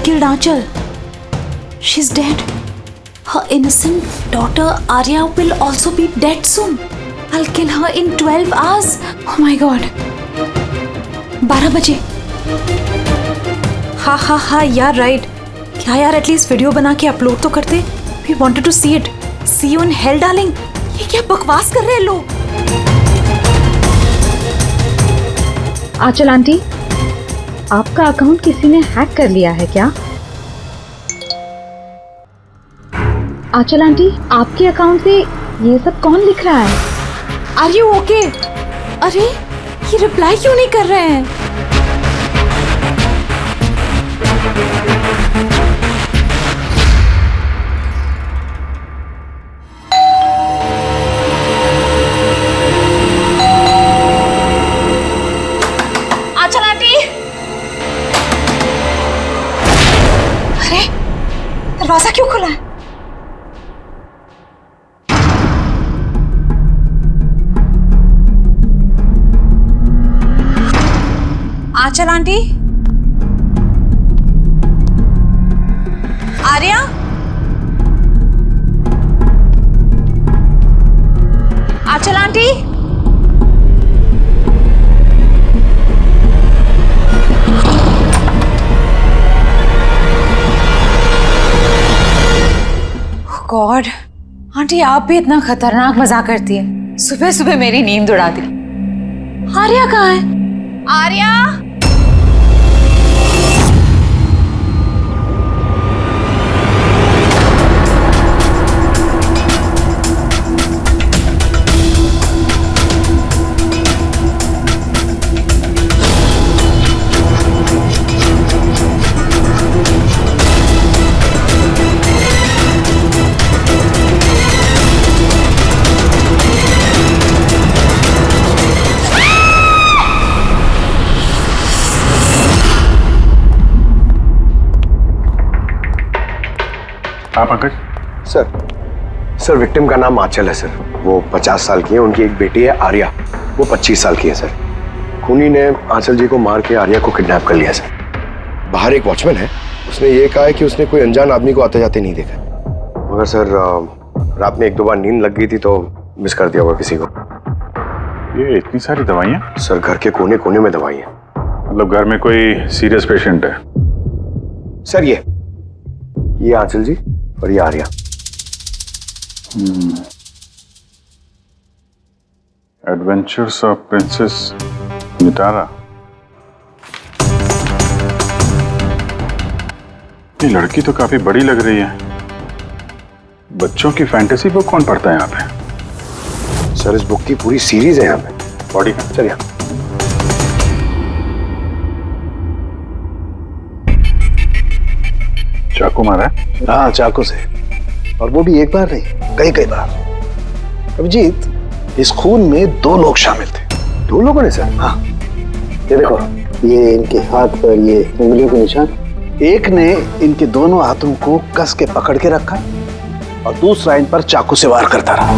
killed Aanchal. She's dead. Her innocent daughter Arya will also be dead soon. I'll kill her in 12 hours. Oh my God. 12 बजे. हाँ यार right. क्या यार at least video बना के upload तो करते. We wanted to see it. See you in hell, darling. ये क्या बकवास कर रहे हैं लोग. आंचल आंटी, आपका अकाउंट किसी ने हैक कर लिया है क्या? आंचल आंटी, आपके अकाउंट से ये सब कौन लिख रहा है? Are you okay? अरे ये रिप्लाई क्यों नहीं कर रहे हैं? आंचल आंटी, अरे दरवाजा क्यों खुला है? आंचल आंटी, आर्या, आंचल आंटी, गॉड, आंटी आप भी इतना खतरनाक मजाक करती है. सुबह सुबह मेरी नींद उड़ा दी. आर्या कहाँ है? आर्या, आप पंकज? सर विक्टिम का नाम आंचल है सर. वो 50 साल की है. उनकी एक बेटी है आर्या, वो 25 साल की है सर. खूनी ने आंचल जी को मार के आर्या को किडनैप कर लिया सर. बाहर एक वॉचमैन है, उसने ये कहा है कि उसने कोई अनजान आदमी को आते जाते नहीं देखा. मगर सर रात में 1-2 बार नींद लग गई थी तो मिस कर दिया होगा किसी को. ये इतनी सारी दवाइयाँ? सर घर के कोने कोने में दवाइयाँ. मतलब घर में कोई सीरियस पेशेंट है? सर ये आंचल जी और ये Arya. Adventures of princess Nitara. ये लड़की तो काफी बड़ी लग रही है. बच्चों की फैंटेसी बुक कौन पढ़ता है यहाँ पे? सर इस बुक की पूरी सीरीज है यहाँ पे. बॉडी का चलिए. चाकू मारा है? हाँ चाकू से, और वो भी एक बार नहीं, कई बार. अभिजीत, इस खून में 2 लोग शामिल थे. 2 लोगों ने सर? हाँ, ये देखो, ये इनके हाथ पर ये उंगलियों के निशान. एक ने इनके दोनों हाथों को कस के पकड़ के रखा और दूसरा इन पर चाकू से वार करता रहा.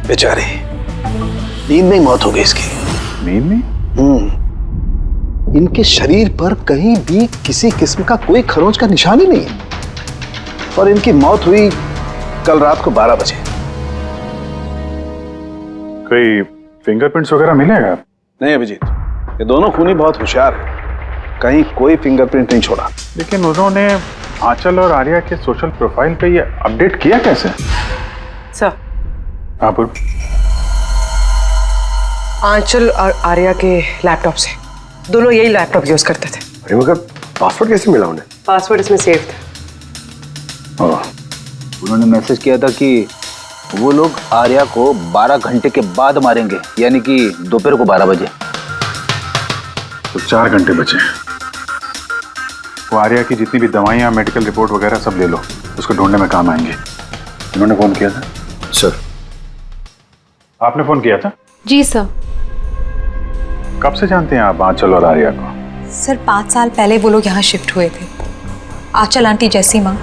बेचारे, नींद में ही मौत हो गई इसकी. नींद में? इनके शरीर पर कहीं भी किसी किस्म का कोई खरोंच का निशान ही नहीं है. और इनकी मौत हुई कल रात को 12 बजे. कोई फिंगरप्रिंट्स वगैरह मिलेगा? नहीं अभिजीत, ये दोनों खूनी बहुत होशियार हैं, कहीं कोई फिंगरप्रिंट नहीं छोड़ा. लेकिन उन्होंने आंचल और आर्या के सोशल प्रोफाइल पे ये अपडेट किया कैसे? सर, हाँ बोल. आंचल और आर्या के लैपटॉप से. दोनों यही लैपटॉप यूज करते थे. अरे मगर पासवर्ड कैसे मिला उन्हें? पासवर्ड इसमें सेव था. उन्होंने मैसेज किया था कि वो लोग आर्या को 12 घंटे के बाद मारेंगे, यानी कि दोपहर को 12 बजे. तो 4 घंटे बचे. वो आर्या की जितनी भी दवाइयाँ, मेडिकल रिपोर्ट वगैरह सब ले लो, उसको ढूंढने में काम आएंगे. इन्होंने फोन किया था? सर. आपने फोन किया था? जी सर. कब से जानते हैं आप आंचल और आर्या को? सर 5 साल पहले वो लोग यहाँ शिफ्ट हुए थे. आंचल आंटी जैसी माँ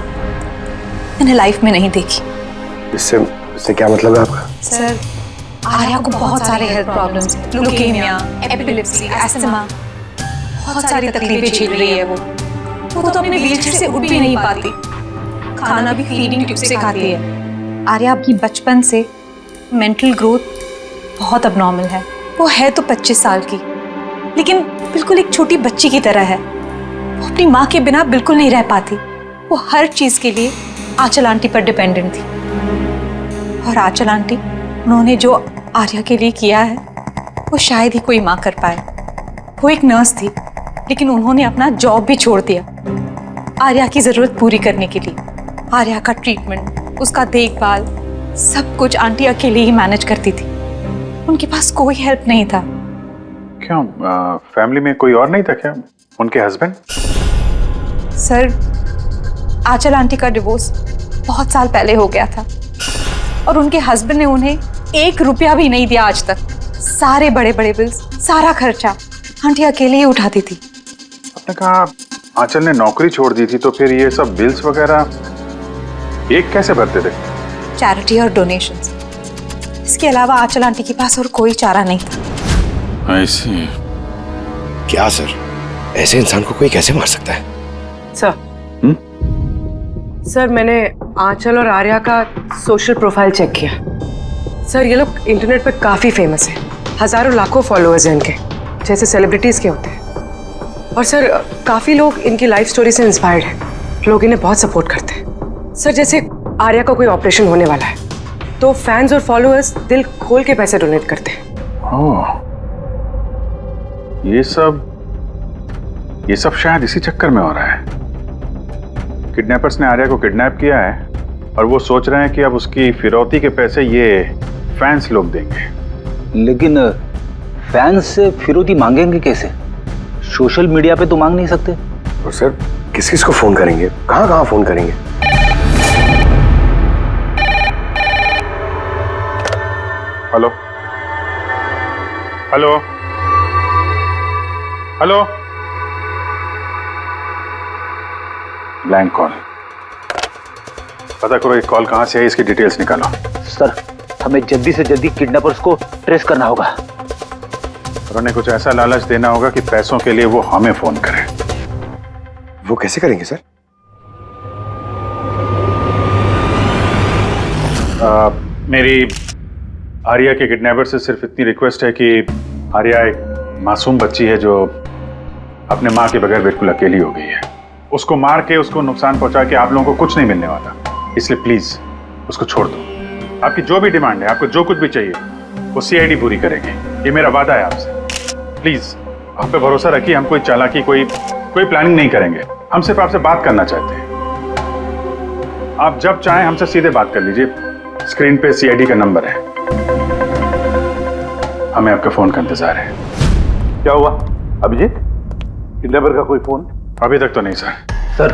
मैंने लाइफ में नहीं देखी. इससे क्या मतलब है आपका? सर आर्या को बहुत सारे हेल्थ प्रॉब्लम्स हैं. ल्यूकेमिया, एपिलेप्सी, एस्थमा, बहुत सारी तकलीफें झेल रही है वो. वो तो अपने व्हीलचेयर से उठ भी नहीं पाती, खाना भी फीडिंग ट्यूब से खाती है। आर्या आपकी बचपन से मेंटल ग्रोथ बहुत अबनॉर्मल है। वो है तो 25 साल की, लेकिन बिल्कुल एक छोटी बच्ची की तरह है। वो अपनी माँ के बिना बिल्कुल नहीं रह पाती। वो हर चीज के लिए आंचल आंटी पर डिपेंडेंट थी। और आंचल आंटी, उन्होंने जो आर्या के लिए किया है वो शायद ही कोई माँ कर पाए। वो एक नर्स थी, लेकिन उन्होंने अपना जॉब भी छोड़ दिया आर्या की जरूरत पूरी करने के लिए। आर्या का ट्रीटमेंट, उसका देखभाल, सब कुछ आंटी अकेले ही मैनेज करती थी। उनके पास कोई हेल्प नहीं था। क्यों, फैमिली में कोई और नहीं था क्या? उनके हस्बैंड? सर, आंचल आंटी का डिवोर्स बहुत साल पहले हो गया था और उनके हस्बैंड ने उन्हें 1 रुपया भी नहीं दिया आज तक। सारे बड़े बड़े बिल्स, सारा खर्चा आंटी अकेले ही उठाती थी। आपने कहा आंचल ने नौकरी छोड़ दी थी, तो फिर ये सब बिल्स वगैरह एक कैसे भरते थे? चैरिटी और डोनेशंस, इसके अलावा आंचल आंटी के पास और कोई चारा नहीं था। ऐसे क्या सर, ऐसे इंसान को कोई कैसे मार सकता है? सर, मैंने आंचल और आर्या का सोशल प्रोफाइल चेक किया। सर, ये लोग इंटरनेट पे काफी फेमस हैं। हजारों लाखों फॉलोअर्स हैं इनके, जैसे सेलिब्रिटीज के होते हैं। और सर, काफी लोग इनकी लाइफ स्टोरी से इंस्पायर्ड हैं। लोग इन्हें बहुत सपोर्ट करते हैं। सर, जैसे आर्या का कोई ऑपरेशन होने वाला है तो फैंस और फॉलोअर्स दिल खोल के पैसे डोनेट करते हैं। ये सब शायद इसी चक्कर में हो रहा है। किडनैपर्स ने आर्या को किडनैप किया है और वो सोच रहे हैं कि अब उसकी फिरौती के पैसे ये फैंस लोग देंगे। लेकिन फैंस से फिरौती मांगेंगे कैसे? सोशल मीडिया पे तो मांग नहीं सकते। और सर, किस किस को फोन करेंगे, कहाँ कहाँ फोन करेंगे? Hello hello hello, blank call. पता करो ये कॉल कहां से है, इसकी डिटेल्स निकालो। सर, हमें जल्दी से जल्दी किडनैपर्स को ट्रेस करना होगा। और उन्हें कुछ ऐसा लालच देना होगा कि पैसों के लिए वो हमें फोन करें। वो कैसे करेंगे सर? मेरी आर्या के किडनैपर से सिर्फ इतनी रिक्वेस्ट है कि आर्या एक मासूम बच्ची है जो अपने माँ के बगैर बिल्कुल अकेली हो गई है। उसको मार के, उसको नुकसान पहुंचा के आप लोगों को कुछ नहीं मिलने वाला, इसलिए प्लीज उसको छोड़ दो। आपकी जो भी डिमांड है, आपको जो कुछ भी चाहिए, वो सीआईडी पूरी करेगी। ये मेरा वादा है आपसे। प्लीज आप पे भरोसा रखिए। हम कोई चालाकी, कोई प्लानिंग नहीं करेंगे। हम सिर्फ आपसे बात करना चाहते हैं। आप जब चाहें हमसे सीधे बात कर लीजिए। स्क्रीन पे सीआईडी का नंबर है। हमें आपके फोन का इंतजार है। क्या हुआ अभिजीत? किडनैपर का कोई फोन? अभी तक तो नहीं सर। सर,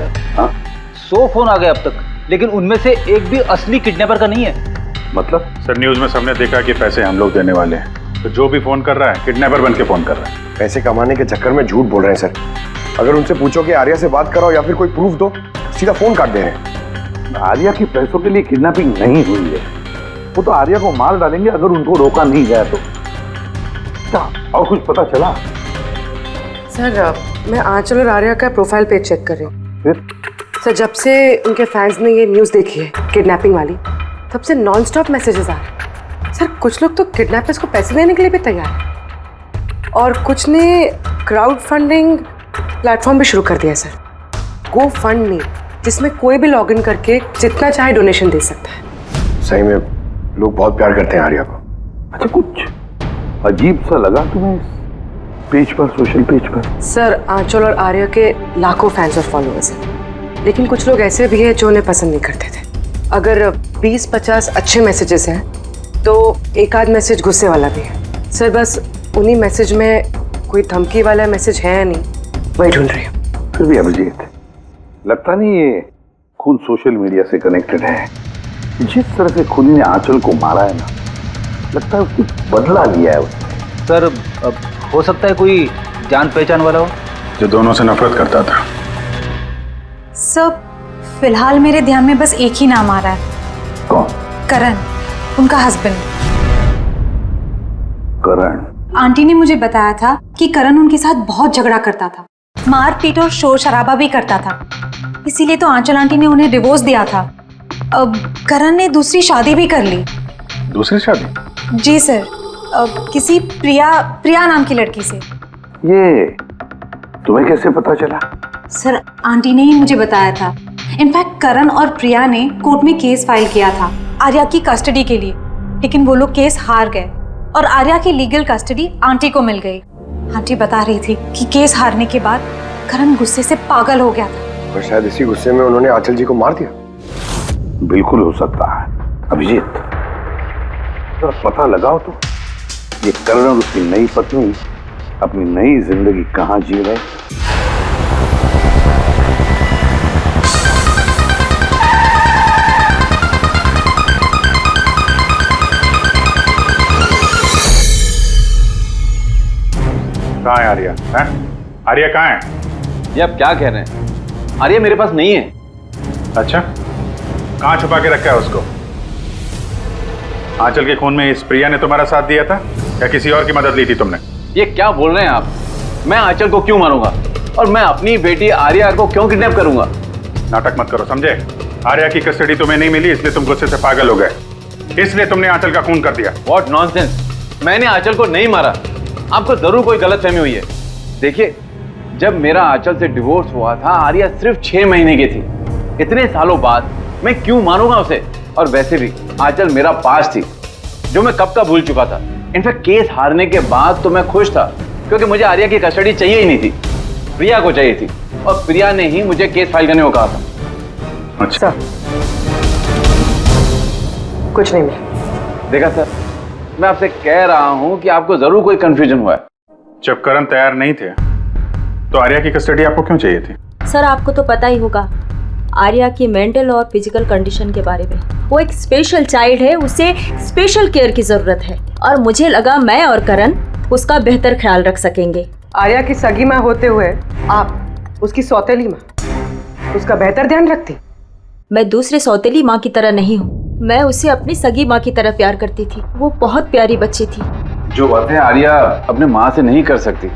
100 फोन आ गए अब तक, लेकिन उनमें से एक भी असली किडनैपर का नहीं है। मतलब? सर, न्यूज में सबने देखा कि पैसे हम लोग देने वाले हैं, तो जो भी फोन कर रहा है किडनैपर बन के फोन कर रहा है। पैसे कमाने के चक्कर में झूठ बोल रहे हैं सर। अगर उनसे पूछो कि आर्या से बात कराओ या फिर कोई प्रूफ दो, सीधा फोन काट दे रहे हैं। आर्या की पैसों के लिए किडनैपिंग नहीं हुई है। वो तो आर्या को मार डालेंगे अगर उनको रोका नहीं गया तो। और कुछ पता चला? सर, मैं आंचल और आर्या का प्रोफाइल पेज चेक कर रही हूँ। फिर? सर, जब से उनके फैंस ने ये न्यूज़ देखी है किडनैपिंग वाली, तब से नॉन स्टॉप मैसेजेस आ रहे हैं। सर, कुछ लोग तो किडनैपर्स को पैसे देने के लिए भी तैयार हैं और कुछ ने क्राउड फंडिंग प्लेटफॉर्म भी शुरू कर दिया है सर, गो फंड मी, जिसमें कोई भी लॉगिन करके जितना चाहे डोनेशन दे सकता है। सही में लोग बहुत प्यार करते हैं आर्या को। अच्छा, कुछ अजीब सा लगा तुम्हें पेज पर, सोशल पेज पर? सर, आंचल और आर्या के लाखों फैंस और फॉलोअर्स हैं, लेकिन कुछ लोग ऐसे भी हैं जो उन्हें पसंद नहीं करते थे। अगर 20-50 अच्छे मैसेजेस हैं तो एक आध मैसेज गुस्से वाला भी है। सर, बस उन्हीं मैसेज में कोई धमकी वाला मैसेज है या नहीं, वही ढूंढ रही हूँ। फिर भी अभिजीत, लगता नहीं ये खून सोशल मीडिया से कनेक्टेड है। जिस तरह से खूनी ने आंचल को मारा है ना, लगता है कुछ बदला लिया है उसने। सर, हो सकता है कोई जान पहचान वाला हो जो दोनों से नफरत करता था। सर, फिलहाल मेरे ध्यान में बस एक ही नाम आ रहा है। कौन? करण, उनका हस्बैंड। करण? आंटी ने मुझे बताया था कि करण उनके साथ बहुत झगड़ा करता था। मारपीट और शोर शराबा भी करता था। इसीलिए तो आंचल आंटी ने उन्हें डिवोर्स दिया था। अब करण ने दूसरी शादी भी कर ली। दूसरी शादी? जी सर, किसी प्रिया नाम की लड़की से। ये तुम्हें कैसे पता चला? सर, आंटी ने ही मुझे बताया था। इनफैक्ट करण और प्रिया ने कोर्ट में केस फाइल किया था आर्या की कस्टडी के लिए, लेकिन वो लोग केस हार गए और आर्या की लीगल कस्टडी आंटी को मिल गई। आंटी बता रही थी कि केस हारने के बाद करण गुस्से से पागल हो गया था और शायद इसी गुस्से में उन्होंने आंचल जी को मार दिया। बिल्कुल हो सकता है। अभिजीत, तो पता लगाओ तो ये करण और उसकी नई पत्नी अपनी नई जिंदगी कहाँ जी रहे। कहाँ है आर्या? हैं? आर्या कहाँ है? ये आप क्या कह रहे हैं? आर्या मेरे पास नहीं है। अच्छा, कहाँ छुपा के रखा है उसको? आंचल के खून में इस प्रिया ने तुम्हारा साथ दिया था या किसी और की मदद ली थी तुमने? ये क्या बोल रहे हैं आप? मैं आंचल को क्यों मारूंगा और मैं अपनी बेटी आर्या को क्यों किडनैप करूंगा? नाटक मत करो, समझे? आर्या की कस्टडी तुम्हें नहीं मिली इसलिए तुम गुस्से से पागल हो गए, इसलिए तुमने आंचल का खून कर दिया। What nonsense! मैंने आंचल को नहीं मारा। आपको जरूर कोई गलतफहमी हुई है। देखिए, जब मेरा आंचल से डिवोर्स हुआ था आर्या सिर्फ 6 महीने की थी। इतने सालों बाद मैं क्यों मारूंगा उसे? और वैसे भी आंचल मेरा पास थी जो मैं कब का भूल चुका था। इनफैक्ट केस हारने के बाद तो मैं खुश था क्योंकि मुझे आर्या की कस्टडी चाहिए ही नहीं थी, प्रिया को चाहिए थी और प्रिया ने ही मुझे केस फाइल करने को कहा था। अच्छा, कुछ नहीं मिला। देखा सर, मैं आपसे कह रहा हूं कि आपको जरूर कोई कंफ्यूजन हुआ है। जब करण तैयार नहीं थे तो आर्या की कस्टडी आपको क्यों चाहिए थी? सर, आपको तो पता ही होगा आर्या की मेंटल और फिजिकल कंडीशन के बारे में। वो एक स्पेशल चाइल्ड है, उसे स्पेशल केयर की जरूरत है और मुझे लगा मैं और करण उसका बेहतर ख्याल रख सकेंगे। आर्या की सगी माँ होते हुए आप उसकी सौतेली माँ, उसका बेहतर ध्यान रखती? मैं दूसरे सौतेली माँ की तरह नहीं हूँ, मैं उसे अपनी सगी माँ की तरह प्यार करती थी। वो बहुत प्यारी बच्ची थी। जो बातें आर्या अपने माँ से नहीं कर सकती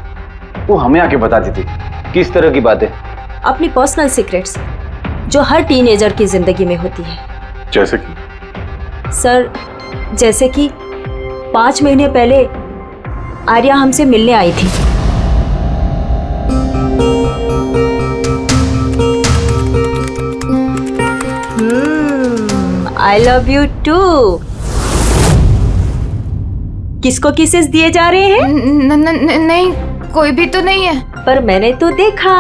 वो हमें आके बताती थी। किस तरह की बातें? अपनी पर्सनल सीक्रेट्स जो हर टीनेजर की जिंदगी में होती है। जैसे कि? सर, जैसे कि 5 महीने पहले आर्या हमसे मिलने आई थी। I love you too. किसको किसेस दिए जा रहे हैं? नहीं, कोई भी तो नहीं है। पर मैंने तो देखा।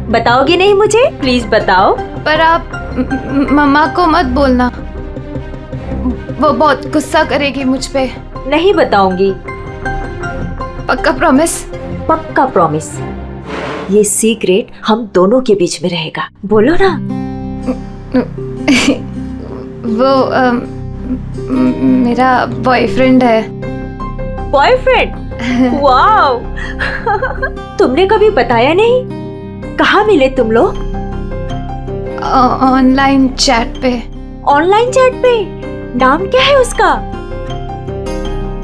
बताओगी नहीं मुझे? प्लीज बताओ। पर आप मम्मा को मत बोलना, वो बहुत गुस्सा करेगी मुझ पे। नहीं बताऊंगी। पक्का प्रॉमिस? पक्का प्रॉमिस। ये सीक्रेट हम दोनों के बीच में रहेगा। बोलो ना। वो मेरा बॉयफ्रेंड है। बॉयफ्रेंड? वाओ। तुमने कभी बताया नहीं। कहाँ मिले तुम लोग? ऑनलाइन चैट पे। ऑनलाइन चैट पे? नाम क्या है उसका?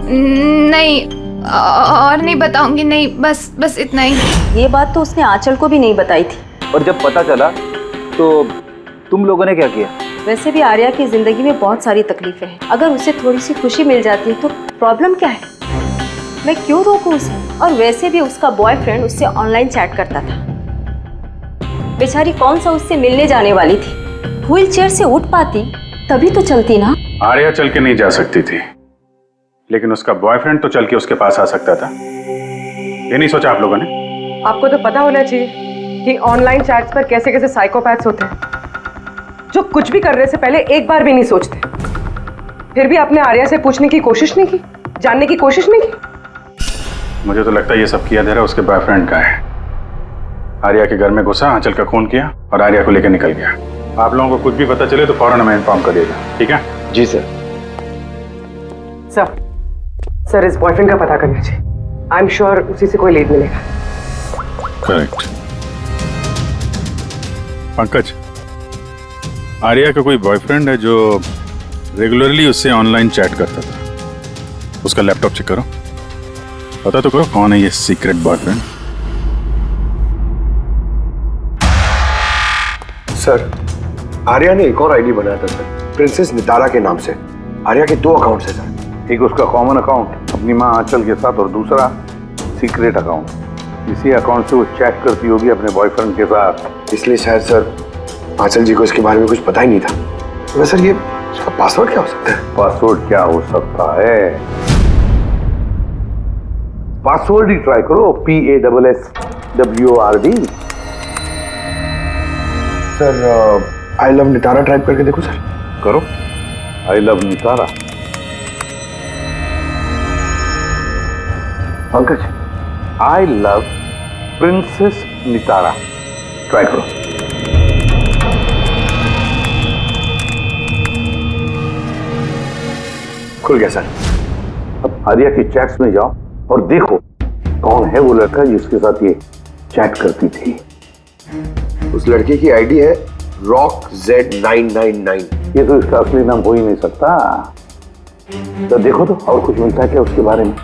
नहीं, और नहीं बताऊंगी। नहीं, बस इतना ही। ये बात तो उसने आंचल को भी नहीं बताई थी। और जब पता चला तो तुम लोगों ने क्या किया? वैसे भी आर्या की जिंदगी में बहुत सारी तकलीफें हैं। अगर उसे थोड़ी सी खुशी मिल जाती तो प्रॉब्लम क्या है? मैं क्यों रोकूं उसे? और वैसे भी उसका बॉयफ्रेंड उससे ऑनलाइन चैट करता था। बेचारी कौन सा उससे मिलने जाने वाली थी। व्हील चेयर से उठ पाती तभी तो चलती ना। आर्या चल के नहीं जा सकती थी, लेकिन उसका बॉयफ्रेंड तो चल के उसके पास आ सकता था। ये नहीं सोचा आप लोगों ने? आपको तो पता होना चाहिए कि ऑनलाइन चैट्स पर कैसे कैसे साइकोपैथ्स होते हैं जो कुछ भी करने से पहले एक बार भी नहीं सोचते। फिर भी आपने आर्या से पूछने की कोशिश नहीं की, जानने की कोशिश नहीं की? मुझे तो लगता है ये सब किया धरा उसके बॉयफ्रेंड का है। आर्या के घर में घुसा, आंचल का खून किया और आर्या को लेकर निकल गया। आप लोगों को कुछ भी पता चले तो फौरन हमें इन्फॉर्म करिएगा, ठीक है? जी सर। सर, इस बॉयफ्रेंड का पता करना चाहिए। आई एम श्योर उसी से कोई लीड मिलेगा। करेक्ट। पंकज, आर्या का कोई बॉयफ्रेंड है जो रेगुलरली उससे ऑनलाइन चैट करता था। उसका लैपटॉप चेक करो, पता तो करो कौन है ये सीक्रेट बॉयफ्रेंड। सर, आर्या ने एक और आईडी बनाया था सर, प्रिंसेस नितारा के नाम से। आर्या के 2 अकाउंट्स हैं सर। एक उसका कॉमन अकाउंट अपनी माँ आंचल के साथ और दूसरा सीक्रेट अकाउंट। इसी अकाउंट से वो चैट करती होगी अपने बॉयफ्रेंड के साथ। इसलिए शायद सर आंचल जी को इसके बारे में कुछ पता ही नहीं था। तो सर ये उसका पासवर्ड क्या हो सकता है? पासवर्ड क्या हो सकता है? पासवर्ड ही ट्राई करो, PASSWORD। Sir I love Nitara type करके देखो सर। करो, I love Nitara. Pankaj, I love princess Nitara, try करो। खुल गया सर। अब आर्या की चैट्स में जाओ और देखो कौन है वो लड़का जिसके साथ ये चैट करती थी। उस लड़के की आईडी है RockZ999। ये तो इसका असली नाम हो ही नहीं सकता। तो देखो तो और कुछ मिलता है क्या उसके बारे में?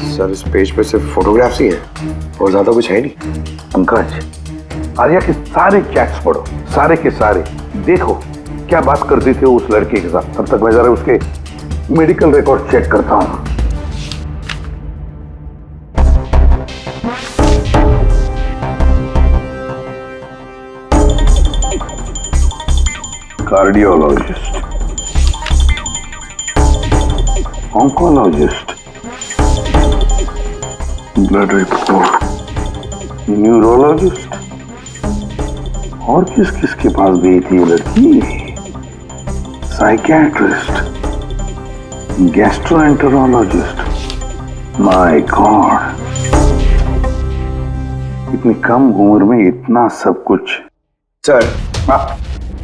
सर इस पेज पे सिर्फ फोटोग्राफ्स ही हैं और ज्यादा कुछ है नहीं। पंकज, आर्या के सारे चैट्स पढ़ो, सारे के सारे। देखो क्या बात करती थी उस लड़के के साथ। तब तक मैं जरा उसके मेडिकल रिकॉर्ड चेक करता हूं। Cardiologist, oncologist, blood report, neurologist. और किस किस के पास गई थी ये लड़की? Psychiatrist, gastroenterologist. माय गॉड, इतनी कम उम्र में इतना सब कुछ। सर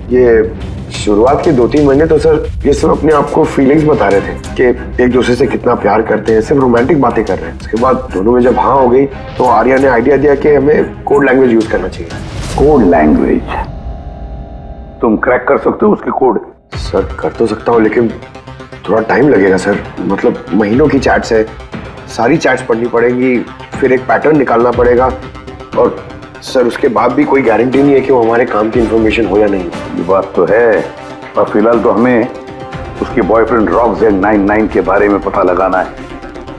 ये शुरुआत के 2-3 महीने तो सर ये सब अपने आप को फीलिंग्स बता रहे थे कि एक दूसरे से कितना प्यार करते हैं, सिर्फ रोमांटिक बातें कर रहे हैं। उसके बाद दोनों में जब हाँ हो गई तो आर्या ने आइडिया दिया कि हमें कोड लैंग्वेज यूज करना चाहिए। Code language? तुम क्रैक कर सकते हो उसके कोड? सर कर तो सकता हूँ लेकिन थोड़ा टाइम लगेगा सर। मतलब महीनों की चैट्स है, सारी चैट्स पढ़नी पड़ेंगी, फिर एक पैटर्न निकालना पड़ेगा और सर उसके बाद भी कोई गारंटी नहीं है कि वो हमारे काम की इंफॉर्मेशन हो या नहीं। ये बात तो है, और फिलहाल तो हमें उसके बॉयफ्रेंड RockZ999 के बारे में पता लगाना है।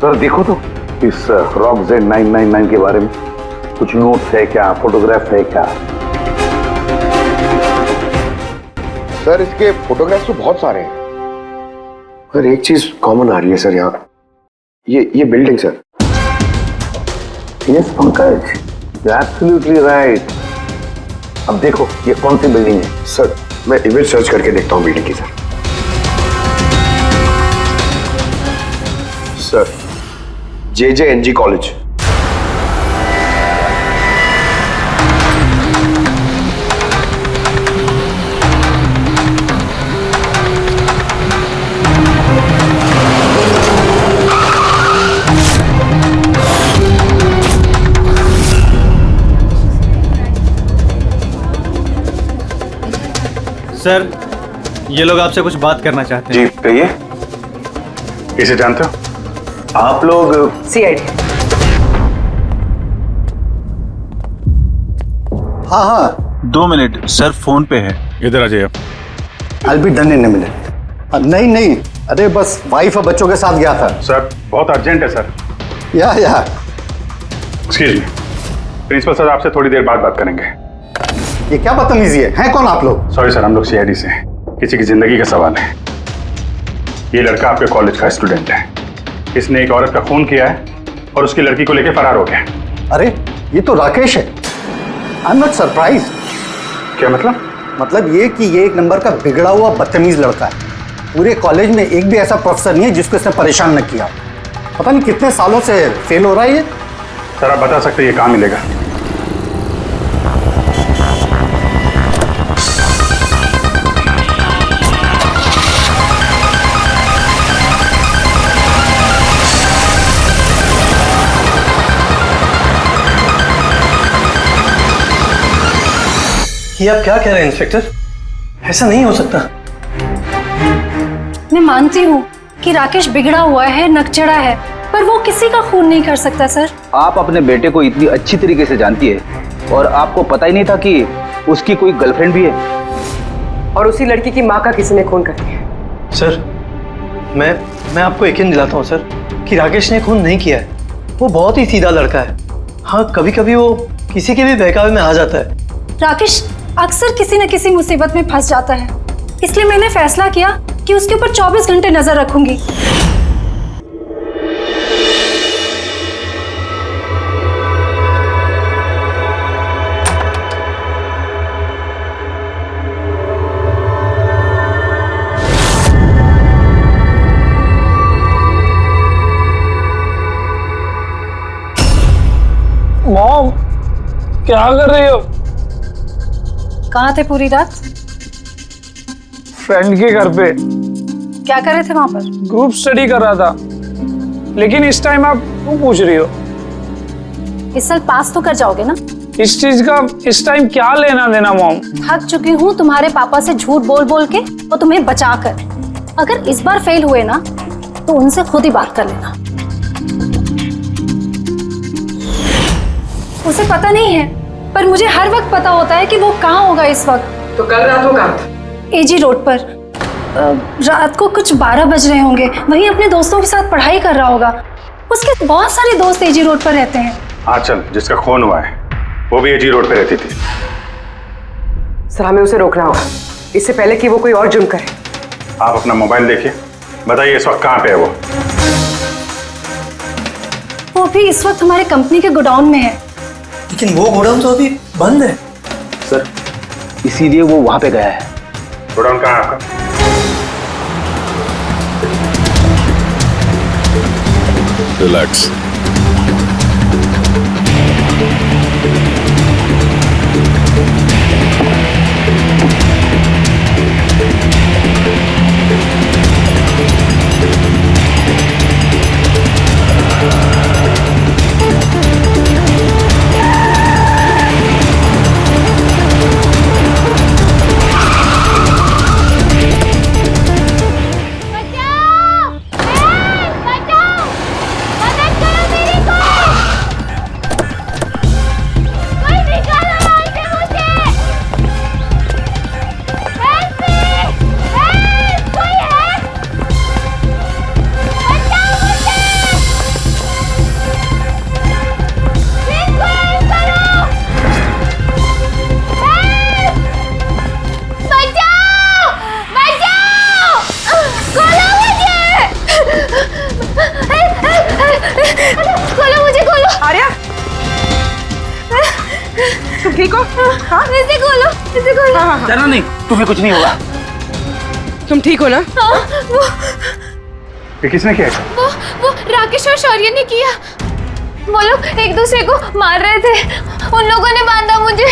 सर देखो तो इस RockZ999 के बारे में कुछ नोट्स है क्या, फोटोग्राफ है क्या? सर इसके फोटोग्राफ्स तो बहुत सारे हैं, पर एक चीज कॉमन आ रही है सर यहाँ, ये building sir. Yes Pankaj, absolutely right. अब देखो ये कौन सी बिल्डिंग है? सर मैं इमेज सर्च करके देखता हूँ बिल्डिंग की sir. Sir JJNG college. Sir ये लोग आपसे कुछ बात करना चाहते हैं। जी कहिए। किसे जानते हो आप लोग? CID। हाँ हाँ 2 मिनट सर, फोन पे है। इधर आ जाइए। I'll be done in a minute। नहीं, अरे बस वाइफ और बच्चों के साथ गया था। सर बहुत अर्जेंट है सर। या एक्सक्यूज मी, प्रिंसिपल सर आपसे थोड़ी देर बाद बात करेंगे। ये क्या बदतमीजी है? हैं कौन आप लोग? सॉरी सर, हम लोग CID से हैं, किसी की जिंदगी का सवाल है। ये लड़का आपके कॉलेज का स्टूडेंट है, इसने एक औरत का खून किया है और उसकी लड़की को लेके फरार हो गया। अरे ये तो राकेश है। I am not surprise. क्या मतलब? मतलब ये कि ये एक नंबर का बिगड़ा हुआ बदतमीज लड़का है। पूरे कॉलेज में एक भी ऐसा प्रोफेसर नहीं है जिसको इसने परेशान न किया। पता नहीं कितने सालों से फेल हो रहा है ये। सर आप बता सकते ये कहाँ मिलेगा? ये आप क्या कह रहे हैं इंस्पेक्टर? ऐसा नहीं हो सकता। मैं मानती हूँ कि राकेश बिगड़ा हुआ है, नकचड़ा है, पर वो किसी का खून नहीं कर सकता सर। आप अपने बेटे को इतनी अच्छी तरीके से जानती है और आपको पता ही नहीं था कि उसकी कोई गर्लफ्रेंड भी है? और उसी लड़की की माँ का किसी ने खून कर दिया। सर मैं आपको यकीन दिलाता हूँ सर कि राकेश ने खून नहीं किया है। वो बहुत ही सीधा लड़का है। हाँ, कभी कभी वो किसी के भी बहकावे में आ जाता है। राकेश अक्सर किसी न किसी मुसीबत में फंस जाता है, इसलिए मैंने फैसला किया कि उसके ऊपर 24 घंटे नजर रखूंगी। मॉम, क्या कर रही हो? कहाँ थे पूरी रात? फ्रेंड के घर पे। क्या कर रहे थे वहां पर? ग्रुप स्टडी कर रहा था। लेकिन इस टाइम आप क्यों पूछ रही हो? इस साल पास तो कर जाओगे ना? इस चीज का इस टाइम क्या लेना देना मॉम? थक चुकी हूँ तुम्हारे पापा से झूठ बोल बोल के और तुम्हें बचा कर। अगर इस बार फेल हुए ना तो उनसे खुद ही बात कर लेना। उसे पता नहीं है, पर मुझे हर वक्त पता होता है कि वो कहाँ होगा इस वक्त। तो कल रात वो कहाँ था? एजी रोड पर। रात को कुछ 12 बज रहे होंगे। वहीं अपने दोस्तों के साथ पढ़ाई कर रहा होगा। उसके बहुत सारे दोस्त एजी रोड पर रहते हैं। आंचल जिसका खून हुआ है वो भी एजी रोड पे रहती थी। सर हमें उसे रोकना होगा इससे पहले कि वो कोई और जुर्म करे। आप अपना मोबाइल देखिए, बताइए इस वक्त कहाँ पे है वो? वो भी इस वक्त हमारे कंपनी के गोडाउन में है। लेकिन वो गोडाउन तो अभी बंद है सर, इसीलिए वो वहां पे गया है। गोडाउन कहाँ है आपका? रिलैक्स। तुम ठीक हो? हाँ? इसे खोलो, इसे खोलो। हाँ। डरना नहीं, तुम्हें कुछ नहीं होगा। तुम ठीक हो ना? हाँ, ये किसने किया? वो राकेश और शौर्य ने किया। वो लोग एक दूसरे को मार रहे थे। उन लोगों ने बांधा मुझे।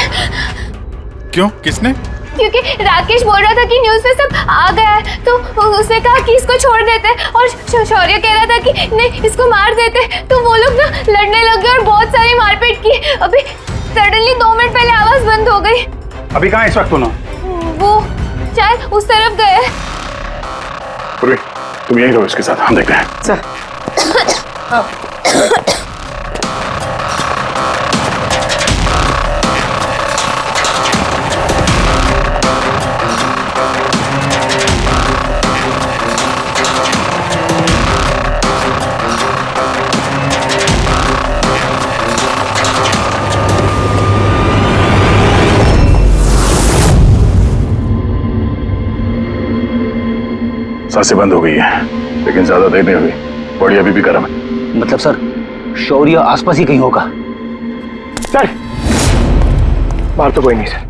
क्यों? किसने? क्योंकि राकेश बोल रहा था कि न्यूज़ पे सब आ गया है, तो उसने कहा कि इसको छोड़ देते, और शौर्य कह रहा था कि नहीं इसको मार देते। तो वो लोग ना लड़ने लग गए और बहुत सारी मारपीट की। अभी सडनली 2 मिनट पहले आवाज बंद हो गई। अभी कहाँ इस वक्त दोनों? वो शायद उस तरफ गए। पूर्वी, तुम यहीं रहो इसके साथ, हम देखते हैं। सर। सांसें बंद हो गई है, लेकिन ज्यादा देर नहीं हुई। बॉडी अभी भी गर्म है। मतलब सर, शौर्य आसपास ही कहीं होगा। सर, बाहर तो कोई नहीं सर।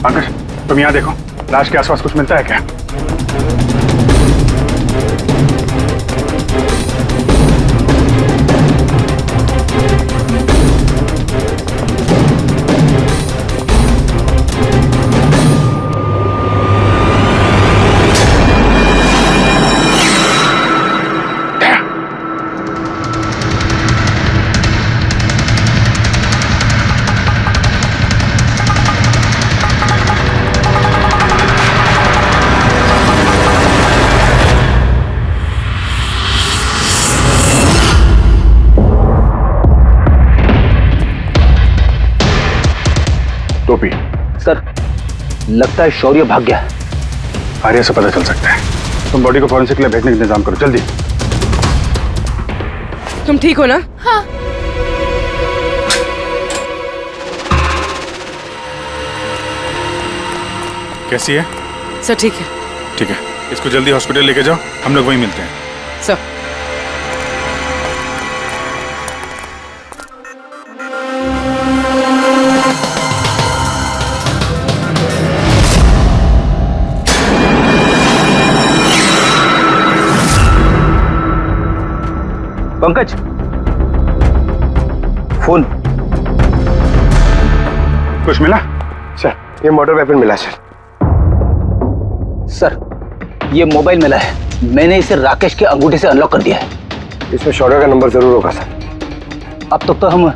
पंकज, तुम यहाँ देखो, लाश के आसपास कुछ मिलता है क्या? लगता है शौर्य भाग गया। आर्या से पता चल सकता है। तुम बॉडी को फॉरेंसिक के लिए भेजने का इंतजाम करो जल्दी। तुम ठीक हो ना? हाँ। कैसी है? सर ठीक है। ठीक है, इसको जल्दी हॉस्पिटल लेके जाओ, हम लोग वहीं मिलते हैं। Sir Pankaj, phone. कुछ मिला? सर, ये मर्डर वेपन मिला सर। सर, ये मोबाइल मिला है। मैंने इसे राकेश के अंगूठे से अनलॉक कर दिया है। इसमें शौर्य का नंबर जरूर होगा सर। अब तक तो हम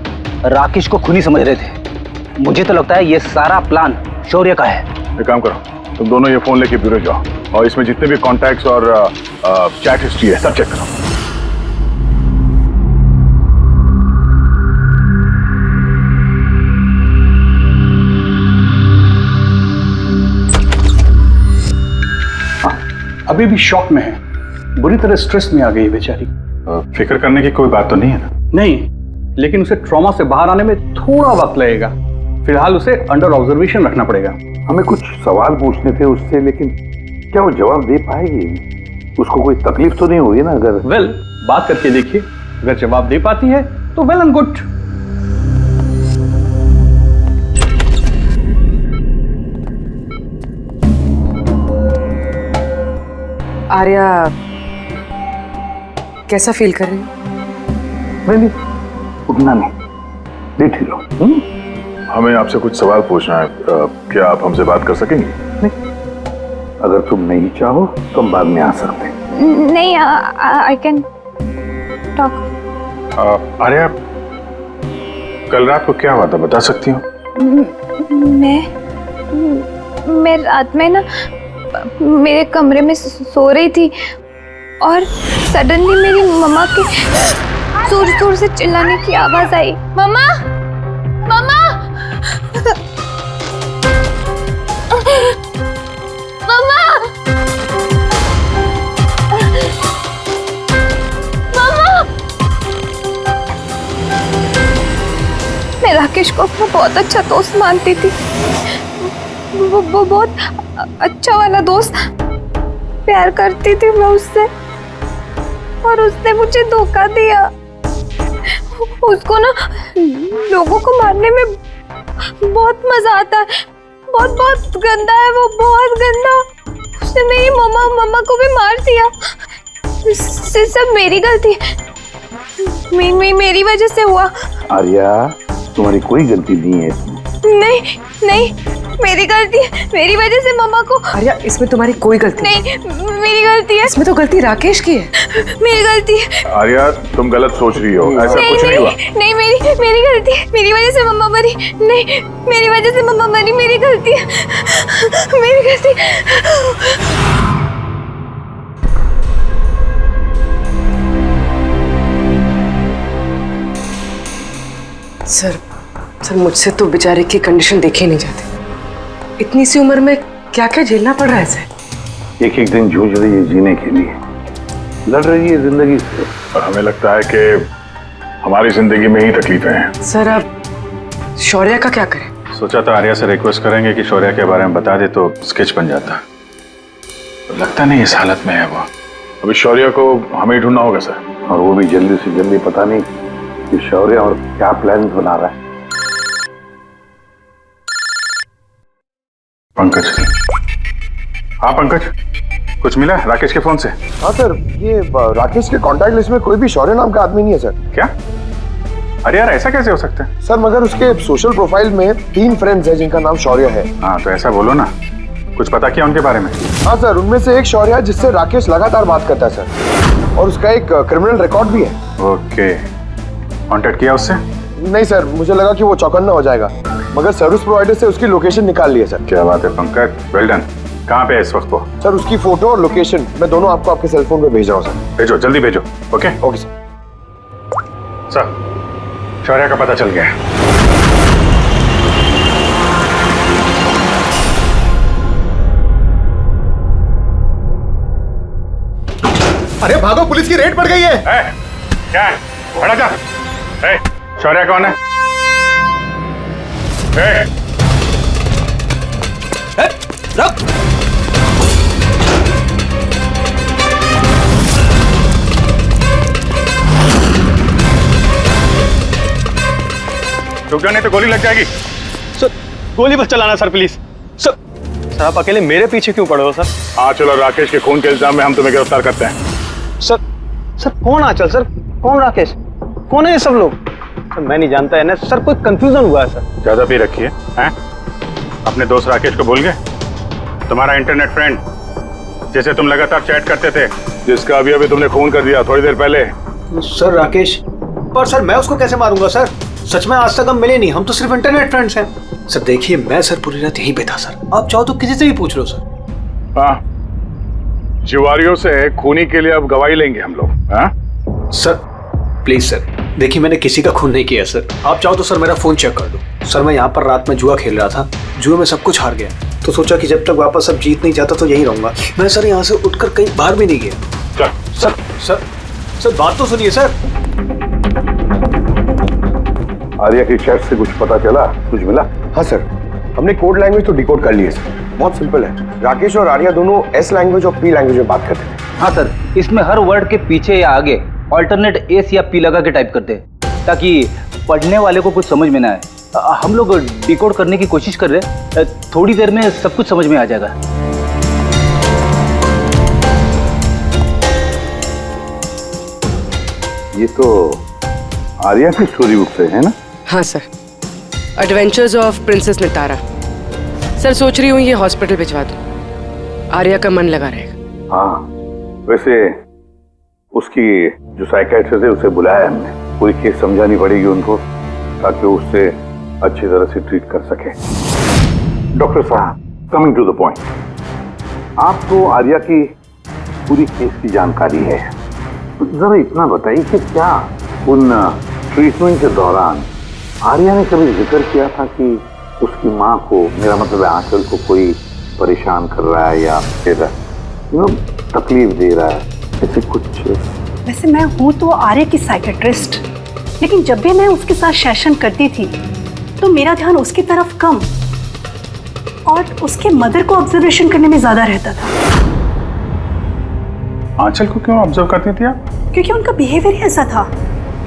राकेश को खूनी समझ रहे थे। मुझे तो लगता है ये सारा प्लान शौर्य का है। एक काम करो, तुम दोनों ये फोन लेके ब्यूरो जाओ और इसमें जितने भी कॉन्टैक्ट्स और चैट हिस्ट्री है सब चेक करो। अभी भी शॉक में है, बुरी तरह स्ट्रेस में आ गई है बेचारी। फिक्र करने की कोई बात तो नहीं है ना? नहीं, लेकिन उसे ट्रॉमा से बाहर आने में थोड़ा वक्त लगेगा। फिलहाल उसे अंडर ऑब्जर्वेशन रखना पड़ेगा। हमें कुछ सवाल पूछने थे उससे, लेकिन क्या वो जवाब दे पाएगी? उसको कोई तकलीफ तो नहीं होगी ना? अगर वेल, बात करके देखिए, अगर जवाब दे पाती है तो वेल एंड गुड। आर्या कैसा फील कर रही हो? नहीं, उतना नहीं, लेट ही रहो। हमें आपसे कुछ सवाल पूछना है, क्या आप हमसे बात कर सकेंगे? नहीं, अगर तुम नहीं चाहो तो हम बाद में आ सकते हैं। नहीं, आई कैन टॉक। आर्या, कल रात को क्या हुआ था बता सकती हो? मैं रात में ना मेरे कमरे में सो रही थी और सडनली मेरी मम्मा के जोर जोर से चिल्लाने की आवाज आई। मम्मा, मम्मा, मम्मा, मम्मा। मैं राकेश को अपना बहुत अच्छा दोस्त मानती थी। वो बहुत अच्छा वाला दोस्त, प्यार करती थी मैं उससे, और उसने मुझे धोखा दिया। उसको ना लोगों को मारने में बहुत मजा आता है। बहुत बहुत गंदा है वो, बहुत गंदा। उसने मेरी मम्मा को भी मार दिया। सब मेरी गलती है, मेरी वजह से हुआ। आर्या, तुम्हारी कोई गलती नहीं है इसमें। नहीं नहीं, मेरी गलती है, मेरी वजह से मम्मा को। आर्या, इसमें तुम्हारी कोई गलती नहीं, मेरी गलती है। इसमें तो गलती राकेश की है। मेरी गलती है। आर्या, तुम गलत सोच रही हो, ऐसा नहीं, कुछ नहीं हुआ। नहीं, मेरी गलती है, मेरी वजह से मम्मा मरी। नहीं, मेरी वजह से मम्मा मरी, मेरी गलती है, मेरी गलती। सर, मुझसे तो बेचारे की कंडीशन देखी नहीं जाती। इतनी सी उम्र में क्या क्या झेलना पड़ रहा है सर। एक एक दिन जूझ रही है जीने के लिए, लड़ रही है जिंदगी से। और हमें लगता है कि हमारी जिंदगी में ही तकलीफें हैं। सर, अब शौर्य का क्या करें? सोचा था आर्या से रिक्वेस्ट करेंगे कि शौर्य के बारे में बता दे तो स्केच बन जाता। तो लगता नहीं इस हालत में है वो। अभी शौर्य को हमें ही ढूंढना होगा सर, और वो भी जल्दी से जल्दी। पता नहीं कि शौर्य और क्या प्लान बना रहा है। पंकज। हाँ पंकज, कुछ मिला राकेश के फोन से? हाँ सर, ये राकेश के कांटेक्ट लिस्ट में कोई भी शौर्य नाम का आदमी नहीं है सर। क्या? अरे यार, ऐसा कैसे हो सकता है? सर, मगर उसके सोशल प्रोफाइल में 3 फ्रेंड्स हैं जिनका नाम शौर्य है। हाँ तो ऐसा बोलो ना, कुछ पता किया उनके बारे में? हाँ सर, उनमें से एक शौर्य है जिससे राकेश लगातार बात करता है सर, और उसका एक क्रिमिनल रिकॉर्ड भी है। ओके, कांटेक्ट किया उससे? नहीं सर, मुझे लगा कि वो चौकन्ना हो जाएगा, मगर सर्विस प्रोवाइडर से उसकी लोकेशन निकाल ली है सर। क्या बात है पंकज, वेल डन। कहाँ पे है इस वक्त वो? सर, उसकी फोटो और लोकेशन मैं दोनों आपको आपके सेल फोन पे भेज रहा हूँ सर। भेजो, जल्दी भेजो। Okay okay sir. सर, शौर्य का पता चल गया है। अरे भागो, पुलिस की रेड पड़ गई है। क्या है? खड़ा जा। शौर्य कौन है? रुक। रुक जा नहीं तो गोली लग जाएगी। सर गोली बस चलाना सर, प्लीज। सर आप अकेले मेरे पीछे क्यों पड़े हो सर? आंचल और राकेश के खून के इल्जाम में हम तुम्हें गिरफ्तार करते हैं। सर कौन आंचल सर, कौन राकेश, कौन है ये सब लोग? सर मैं नहीं जानता है ना सर, कोई कंफ्यूजन हुआ है सर। ज्यादा पी रखी है? अपने दोस्त राकेश को भूल गए? तुम्हारा इंटरनेट फ्रेंड जैसे तुम लगातार चैट करते थे, जिसका अभी अभी तुमने खून कर दिया थोड़ी देर पहले। सर राकेश, पर सर मैं उसको कैसे मारूंगा सर? सच में आज तक हम मिले नहीं, हम तो सिर्फ इंटरनेट फ्रेंड्स हैं। सर देखिए, मैं सर पूरी रात यहीं पे था सर, आप चाहो तो किसी से भी पूछ लो सर। हाँ, जुआरियों से खूनी के लिए अब गवाही लेंगे हम लोग। सर प्लीज सर, देखिए मैंने किसी का खून नहीं किया सर, आप चाहो तो सर मेरा फोन चेक कर दो। सर मैं यहाँ पर रात में जुआ खेल रहा था, जुए में सब कुछ हार गया, तो सोचा कि जब तक वापस अब जीत नहीं जाता तो यहीं रहूंगा। मैं सर यहाँ से उठकर कहीं बाहर भी नहीं गया। सर सर सर बात तो सुनिए सर। आर्या की चैट से कुछ पता चला, कुछ मिला? हाँ सर, हमने कोड लैंग्वेज तो डिकोड कर ली है सर। बहुत सिंपल है, राकेश और आर्या दोनों एस लैंग्वेज और पी लैंग्वेज में बात करते थे। हाँ सर, इसमें हर वर्ड के पीछे या आगे ऑल्टरनेट एस या पी लगा के टाइप करते हैं, ताकि पढ़ने वाले को कुछ समझ में ना आए। हम लोग डिकोड करने की कोशिश कर रहे हैं, थोड़ी देर में सब कुछ समझ में आ जाएगा। ये तो आर्या की स्टोरी बुक से है ना? हाँ sir, adventures of princess Nitara. Sir सोच रही हूँ ये हॉस्पिटल भिजवा दूँ, आर्या का मन लगा रहेगा। हाँ, वैसे उसकी जो साइकियाट्रिस्ट है उसे बुलाया है हमने, पूरी केस समझानी पड़ेगी उनको ताकि उससे अच्छी तरह से ट्रीट कर सके। डॉक्टर साहब, कमिंग टू द पॉइंट, आपको आर्या की पूरी केस की जानकारी है, जरा इतना बताइए कि क्या उन ट्रीटमेंट के दौरान आर्या ने कभी जिक्र किया था कि उसकी माँ को, मेरा मतलब है आंचल को, कोई परेशान कर रहा है या फिर तकलीफ दे रहा है, ऐसे कुछ? वैसे मैं हूँ तो आर्या की साइकियाट्रिस्ट, लेकिन जब भी मैं उसके साथ सेशन करती थी तो मेरा ध्यान उसकी तरफ कम और उसके मदर को ऑब्जर्वेशन करने में ज्यादा रहता था। आंचल को क्यों ऑब्जर्व करती थी आप? क्योंकि उनका बिहेवियर ऐसा था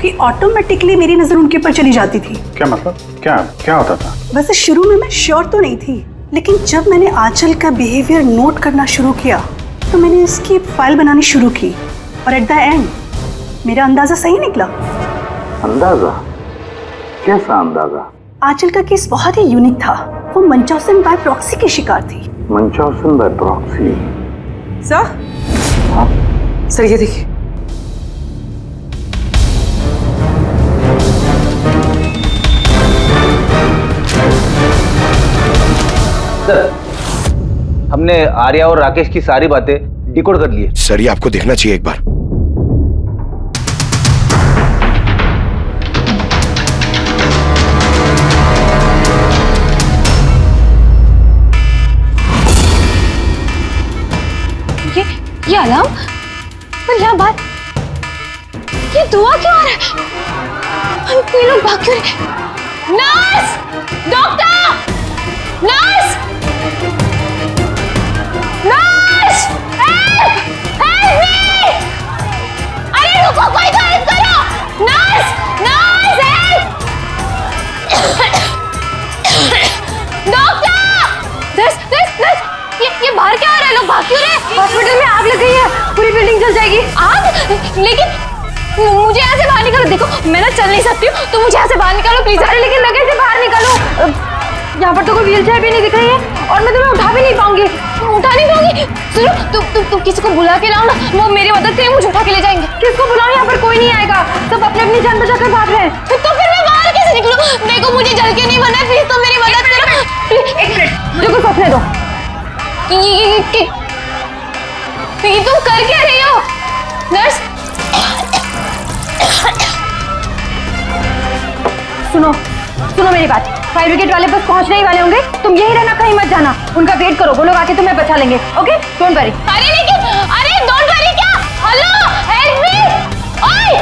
कि ऑटोमेटिकली मेरी नजर उनके ऊपर चली जाती थी। क्या मतलब? क्या होता था? वैसे शुरू में मैं श्योर तो नहीं थी, लेकिन जब मैंने आंचल का बिहेवियर नोट करना शुरू किया तो मैंने इसकी फाइल बनानी शुरू की और एट द एंड मेरा अंदाजा सही निकला। अंदाजा? कैसा अंदाजा? आंचल का केस बहुत ही यूनिक था, वो मंचाउसन बाय प्रॉक्सी की शिकार थी। मंचाउसन बाय प्रॉक्सी? सर? हाँ? सर ये देखिए, सर हमने आर्या और राकेश की सारी बातें डिकोड कर ली है। सर ये आपको देखना चाहिए एक बार। ये अलार्म? पर यहाँ बात, ये दुआ क्यों आ रहा है? ये लोग भाग क्यों रहे? Nurse! Doctor! Nurse! Nurse! Help! Help me! अरे रुको, कोई तो हेल्प करो! Nurse! Nurse help! Doctor! Nurse! ये बाहर क्या हो रहा है? लोग भाग क्यों रहे? हॉस्पिटल में आग लग गई है, पूरी बिल्डिंग जल जाएगी। आग? लेकिन मुझे यहाँ से बाहर निकालो। देखो मैं ना चल नहीं सकती हूँ, तो मुझे यहाँ से बाहर निकालो प्लीज। अरे लेकिन लगे से बाहर निकालो, यहाँ पर तो कोई व्हीलचेयर भी नहीं दिख रही है और मैं तुम्हें उठा भी नहीं पाऊंगी। उठा नहीं पाऊंगी? सुनो, तुम किसी को बुला के लाओ ना, वो मेरी मदद करें, मुझे उठा के ले जाएंगे। किसको बुलाओ? यहाँ पर कोई नहीं आएगा, सब अपनी अपनी जान बचाकर भाग रहे हैं। तो फिर मैं बाहर कैसे निकलूं? देखो मुझे जल के नहीं बना, प्लीज तुम मेरी मदद करो। एक मिनट, देखो सोचने दो। ये तुम कर क्या रही हो? नर्स सुनो मेरी बात, फायर ब्रिगेड वाले बस पहुंचने ही वाले होंगे, तुम यही रहना, कहीं मत जाना, उनका वेट करो, वो लोग आके तुम्हें बचा लेंगे। Okay, don't worry. अरे लेकिन, अरे डोंट वरी क्या? हेलो ओए!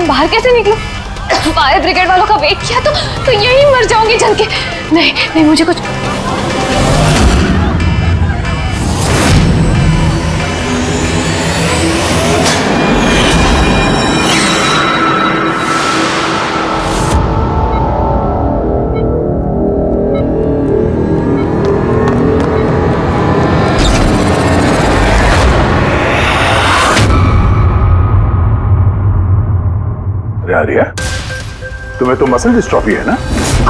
बाहर कैसे निकलूं? फायर ब्रिगेड वालों का वेट किया तो यहीं मर जाऊंगी जल के। नहीं नहीं, मुझे कुछ आर्या, तुम्हें तो मसल डिस्ट्रॉफी है ना?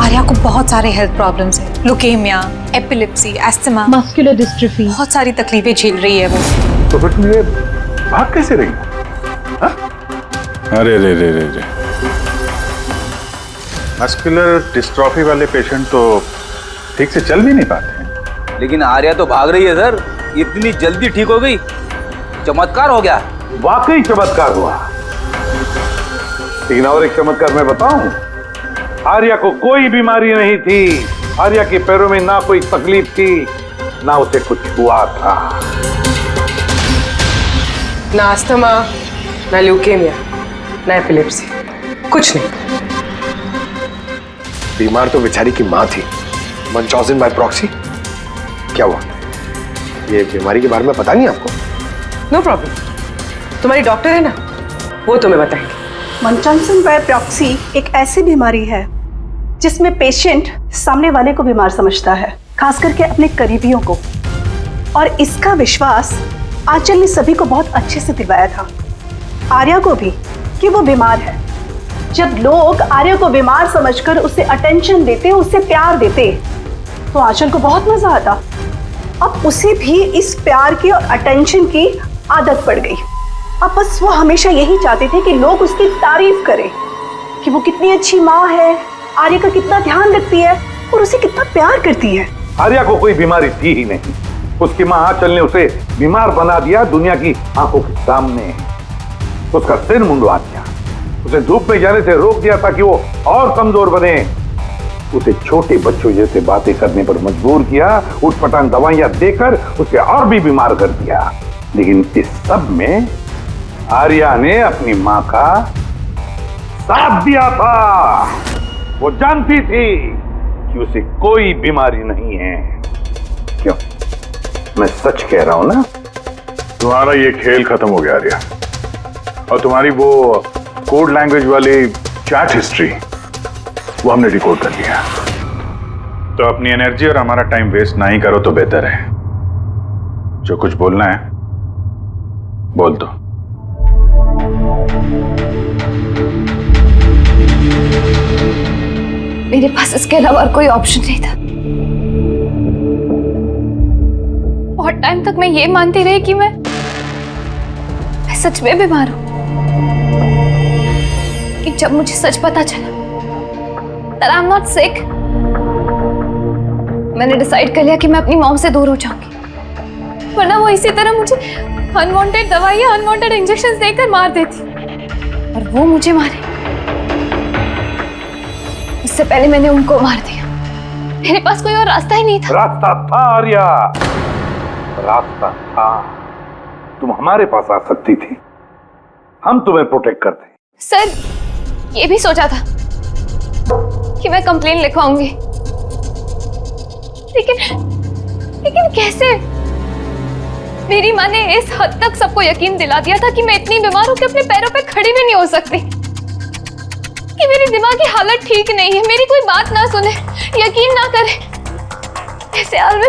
आर्या को बहुत सारे हेल्थ प्रॉब्लम्स हैं, leukaemia, epilepsy, asthma, muscular dystrophy, बहुत सारी तकलीफें झेल रही है वो। तो फिर तुझे भाग कैसे रही? अरे रे रे रे रे, मस्कुलर डिस्ट्रॉफी वाले पेशेंट तो ठीक से चल भी नहीं पाते हैं। लेकिन आर्या तो भाग रही है सर, इतनी जल्दी ठीक हो गई, चमत्कार हो गया। वाकई चमत्कार हुआ। लेकिन और एक चमत्कार मैं बताऊं, आर्या को कोई बीमारी नहीं थी, आर्या के पैरों में ना कोई तकलीफ थी, ना उसे कुछ हुआ था। ना अस्थमा, ना ल्यूकेमिया, ना एपिलेप्सी, कुछ नहीं। बीमार तो बेचारी की माँ थी, मंचॉजिन बाय प्रॉक्सी। क्या हुआ? ये बीमारी के बारे में पता नहीं आपको? नो प्रॉब्लम, तुम्हारी डॉक्टर है ना, वो तुम्हें बताएंगे। मंचॉजिन बाय प्रॉक्सी एक ऐसी बीमारी है जिसमें पेशेंट सामने वाले को बीमार समझता है, खास करके अपने करीबियों को। और इसका विश्वास आंचल ने सभी को बहुत अच्छे से दिलवाया था, आर्या को भी, कि वो बीमार है। जब लोग आर्या को बीमार समझकर उसे अटेंशन देते, उसे प्यार देते, तो आंचल को बहुत मजा आता। अब उसे भी इस प्यार की और अटेंशन की आदत पड़ गई। अब बस वो हमेशा यही चाहते थे कि लोग उसकी तारीफ करें कि वो कितनी अच्छी माँ है, आर्या का कितना ध्यान रखती है और उसे कितना प्यार करती है। आर्या को कोई बीमारी थी ही नहीं, उसकी माँ आंचल ने उसे बीमार बना दिया दुनिया की आंखों के सामने। उसका सिर मुंडवा दिया, उसे धूप में जाने से रोक दिया ताकि वो और कमजोर बने, उसे छोटे बच्चों जैसे बातें करने पर मजबूर किया, उठपटांग दवाइयां देकर उसे और भी बीमार कर दिया। लेकिन इस सब में आर्या ने अपनी माँ का साथ दिया था। वो जानती थी कि उसे कोई बीमारी नहीं है। क्यों? मैं सच कह रहा हूं ना? तुम्हारा ये खेल खत्म हो गया आर्या, और तुम्हारी वो कोड लैंग्वेज वाली चैट हिस्ट्री वो हमने डिकोड कर लिया। तो अपनी एनर्जी और हमारा टाइम वेस्ट ना ही करो तो बेहतर है। जो कुछ बोलना है बोल दो। मेरे पास इसके अलावा और कोई ऑप्शन नहीं था। बहुत टाइम तक मैं ये मानती रही कि मैं सच में बीमार हूं, कि जब मुझे सच पता चला that I'm not sick, मैंने डिसाइड कर लिया कि मैं अपनी मॉम से दूर हो जाऊंगी, वरना वो इसी तरह मुझे अनवांटेड दवाइयां, अनवांटेड इंजेक्शंस देकर मार देती, और वो मुझे मारे इससे पहले मैंने उनको मार दिया। मेरे पास कोई और रास्ता ही नहीं था। रास्ता था आर्या, रास्ता था। तुम हमारे पास आ सकती थी, हम तुम्हें प्रोटेक्ट करते। सर, ये भी सोचा था कि मैं कंप्लेन लिखवाऊंगी, लेकिन कैसे? मेरी माँ ने इस हद तक सबको यकीन दिला दिया था कि मैं इतनी बीमार हूं कि अपने पैरों पे खड़ी भी नहीं हो सकती, कि मेरी दिमागी हालत ठीक नहीं है, मेरी कोई बात ना सुने, यकीन ना करे। ऐसे हाल में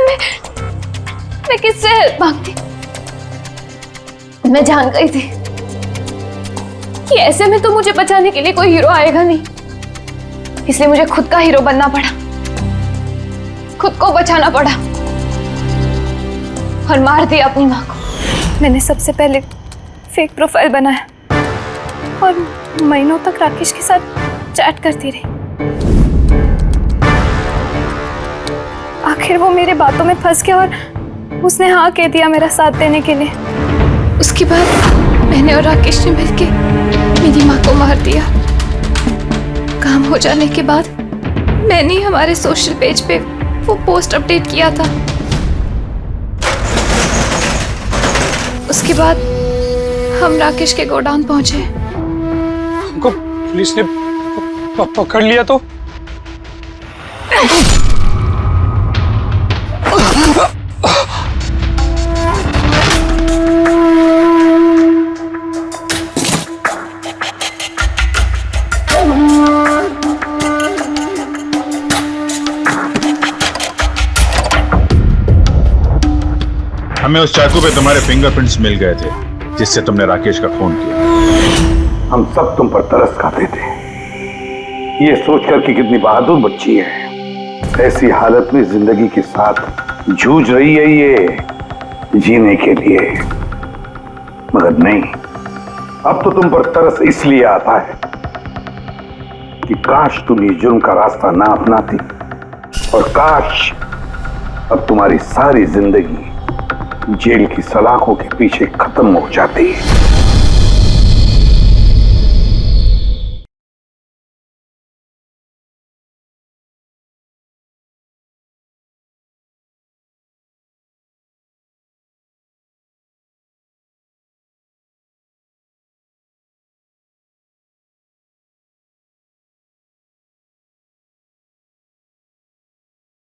मैं किससे हेल्प मांगती? मैं जान गई थी कि ऐसे में तो मुझे बचाने के लिए कोई हीरो आएगा नहीं, इसलिए मुझे खुद का हीरो बनना पड़ा, खुद को बचाना पड़ा और मार दिया अपनी माँ को। मैंने सबसे पहले फेक प्रोफाइल बनाया और महीनों तक राकेश के साथ चैट करती रही। आखिर वो मेरे बातों में फंस गया और उसने हाँ कह दिया मेरा साथ देने के लिए। उसके बाद मैंने और राकेश ने मिलकर मेरी माँ को मार दिया। काम हो जाने के बाद मैंने हमारे सोशल पेज पे वो पोस्ट अपडेट किया था। उसके बाद हम राकेश के गोडाउन पहुंचे। हमको पुलिस ने पकड़ लिया तो? हमें उस चाकू पे तुम्हारे फिंगरप्रिंट्स मिल गए थे जिससे तुमने राकेश का खून किया। हम सब तुम पर तरस खाते थे, ये सोचकर कि कितनी बहादुर बच्ची है, ऐसी हालत में जिंदगी के साथ जूझ रही है ये जीने के लिए। मगर नहीं, अब तो तुम पर तरस इसलिए आता है कि काश तुम ये जुर्म का रास्ता ना अपनाती, और काश अब तुम्हारी सारी जिंदगी जेल की सलाखों के पीछे खत्म हो जाती है।